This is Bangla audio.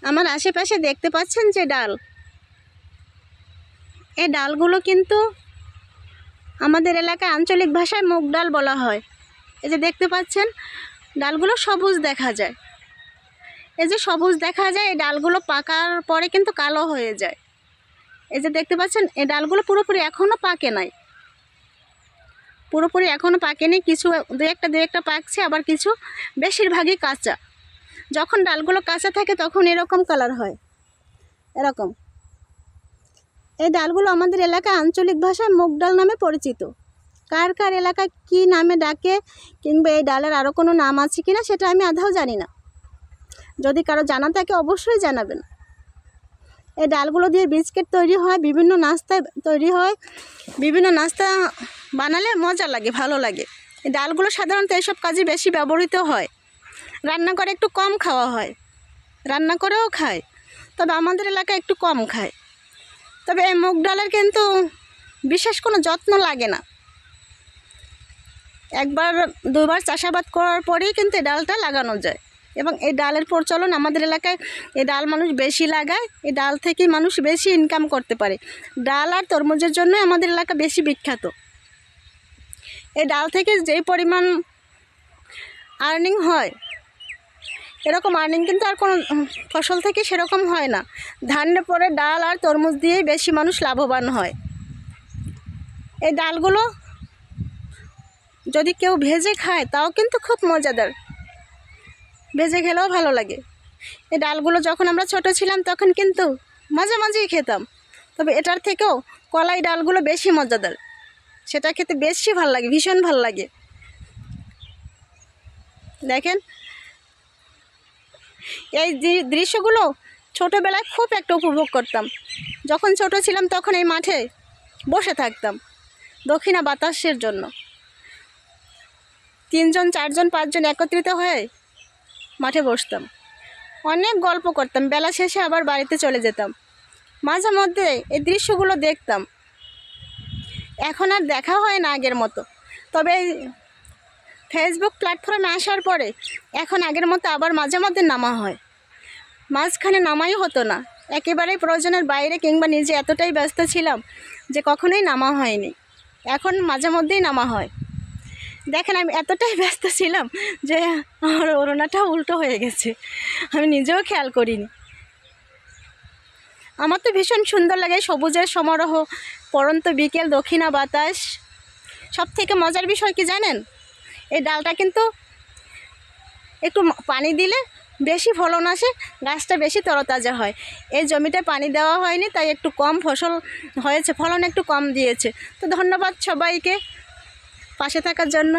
আমার আশেপাশে দেখতে পাচ্ছেন যে ডাল, এই ডালগুলো কিন্তু আমাদের এলাকায় আঞ্চলিক ভাষায় মুগ ডাল বলা হয়। এই যে দেখতে পাচ্ছেন ডালগুলো সবুজ দেখা যায়, এই যে সবুজ দেখা যায়, এই ডালগুলো পাকার পরে কিন্তু কালো হয়ে যায়। এই যে দেখতে পাচ্ছেন এই ডালগুলো পুরোপুরি এখনও পাকে নাই, পুরোপুরি এখনও পাকেনি, কিছু দু একটা পাকছে, আবার কিছু বেশিরভাগই কাঁচা। যখন ডালগুলো কাঁচা থাকে তখন এরকম কালার হয়, এরকম। এই ডালগুলো আমাদের এলাকায় আঞ্চলিক ভাষায় মুগ ডাল নামে পরিচিত। কার কার এলাকায় কী নামে ডাকে কিংবা এই ডালের আরও কোনো নাম আছে কি না সেটা আমি আধাও জানি না। যদি কারো জানা থাকে অবশ্যই জানাবেন। এই ডালগুলো দিয়ে বিস্কিট তৈরি হয়, বিভিন্ন নাস্তায় তৈরি হয়, বিভিন্ন নাস্তা বানালে মজা লাগে, ভালো লাগে। এই ডালগুলো সাধারণত এইসব কাজে বেশি ব্যবহৃত হয়। রান্না করে একটু কম খাওয়া হয়, রান্না করেও খায়, তবে আমাদের এলাকায় একটু কম খায়। তবে এই মুগ ডালের কিন্তু বিশেষ কোনো যত্ন লাগে না, একবার দুবার চাষাবাদ করার পরেই কিন্তু এই ডালটা লাগানো যায়। এবং এই ডালের প্রচলন আমাদের এলাকায়, এই ডাল মানুষ বেশি লাগায়, এই ডাল থেকেই মানুষ বেশি ইনকাম করতে পারে। ডাল আর তরমুজের জন্যই আমাদের এলাকা বেশি বিখ্যাত। এই ডাল থেকে যেই পরিমাণ আর্নিং হয়, এরকম আর্নিং কিন্তু আর কোনো ফসল থেকে সেরকম হয় না। ধানের পরে ডাল আর তরমুজ দিয়েই বেশি মানুষ লাভবান হয়। এই ডালগুলো যদি কেউ ভেজে খায় তাও কিন্তু খুব মজাদার, ভেজে খেলেও ভালো লাগে। এই ডালগুলো যখন আমরা ছোট ছিলাম তখন কিন্তু মাঝে মাঝেই খেতাম, তবে এটার থেকেও কলাই ডালগুলো বেশি মজাদার, সেটা খেতে বেশি ভালো লাগে, ভীষণ ভালো লাগে। দেখেন এই দৃশ্যগুলো ছোটোবেলায় খুব একটা উপভোগ করতাম। যখন ছোট ছিলাম তখন এই মাঠে বসে থাকতাম দক্ষিণা বাতাসের জন্য। 3 জন 4 জন 5 জন একত্রিত হয়ে মাঠে বসতাম, অনেক গল্প করতাম, বেলা শেষে আবার বাড়িতে চলে যেতাম। মাঝে মধ্যে এই দৃশ্যগুলো দেখতাম, এখন আর দেখা হয় না আগের মতো। তবে ফেসবুক প্ল্যাটফর্মে আসার পরে এখন আগের মতো আবার মাঝে মধ্যে নামা হয়, মাঝখানে নামাই হতো না, একেবারেই প্রয়োজনের বাইরে কিংবা নিজে এতটাই ব্যস্ত ছিলাম যে কখনোই নামা হয়নি। এখন মাঝে মধ্যেই নামা হয়। দেখেন আমি এতটাই ব্যস্ত ছিলাম যে আমার ওড়নাটা উল্টো হয়ে গেছে, আমি নিজেও খেয়াল করিনি। আমার তো ভীষণ সুন্দর লাগে সবুজের সমারোহ, পড়ন্ত বিকেল, দক্ষিণা বাতাস। সব থেকে মজার বিষয় কি জানেন, এই ডালটা কিন্তু একটু পানি দিলে বেশি ফলন আসে, গাছটা বেশি তরতাজা হয়। এই জমিতে পানি দেওয়া হয়নি তাই একটু কম ফসল হয়েছে, ফলন একটু কম দিয়েছে। তো ধন্যবাদ সবাইকে পাশে থাকার জন্য।